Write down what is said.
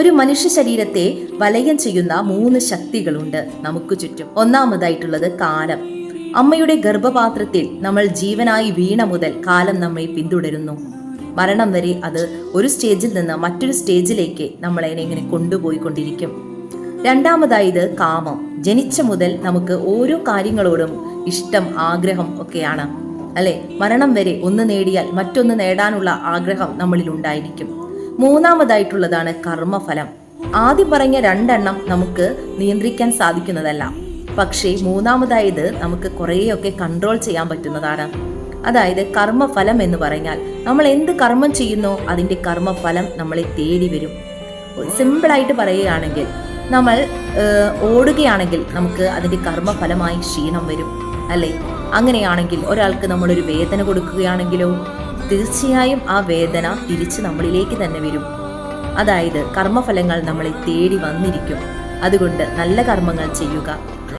ഒരു മനുഷ്യ ശരീരത്തെ വലയം ചെയ്യുന്ന 3 ശക്തികളുണ്ട് നമുക്ക് ചുറ്റും. ഒന്നാമതായിട്ടുള്ളത് കാലം. അമ്മയുടെ ഗർഭപാത്രത്തിൽ നമ്മൾ ജീവനായി വീണ മുതൽ കാലം നമ്മെ പിന്തുടരുന്നു. മരണം വരെ അത് ഒരു സ്റ്റേജിൽ നിന്ന് മറ്റൊരു സ്റ്റേജിലേക്ക് നമ്മളെ ഇങ്ങനെ കൊണ്ടുപോയിക്കൊണ്ടിരിക്കും. രണ്ടാമതായത് കാമം. ജനിച്ച മുതൽ നമുക്ക് ഓരോ കാര്യങ്ങളോടും ഇഷ്ടം, ആഗ്രഹം ഒക്കെയാണ് അല്ലെ. മരണം വരെ ഒന്ന് നേടിയാൽ മറ്റൊന്ന് നേടാനുള്ള ആഗ്രഹം നമ്മളിൽ ഉണ്ടായിരിക്കും. മൂന്നാമതായിട്ടുള്ളതാണ് കർമ്മഫലം. ആദ്യം പറഞ്ഞ 2 നമുക്ക് നിയന്ത്രിക്കാൻ സാധിക്കുന്നതല്ല, പക്ഷേ മൂന്നാമതായത് നമുക്ക് കുറേയൊക്കെ കൺട്രോൾ ചെയ്യാൻ പറ്റുന്നതാണ്. അതായത് കർമ്മഫലം എന്ന് പറഞ്ഞാൽ നമ്മൾ എന്ത് കർമ്മം ചെയ്യുന്നോ അതിൻ്റെ കർമ്മഫലം നമ്മളെ തേടി വരും. സിമ്പിളായിട്ട് പറയുകയാണെങ്കിൽ നമ്മൾ ഓടുകയാണെങ്കിൽ നമുക്ക് അതിൻ്റെ കർമ്മഫലമായി ക്ഷീണം വരും അല്ലേ. അങ്ങനെയാണെങ്കിൽ ഒരാൾക്ക് നമ്മളൊരു വേദന കൊടുക്കുകയാണെങ്കിലോ തീർച്ചയായും ആ വേദന തിരിച്ച് നമ്മളിലേക്ക് തന്നെ വരും. അതായത് കർമ്മഫലങ്ങൾ നമ്മളെ തേടി വന്നിരിക്കും. അതുകൊണ്ട് നല്ല കർമ്മങ്ങൾ ചെയ്യുക.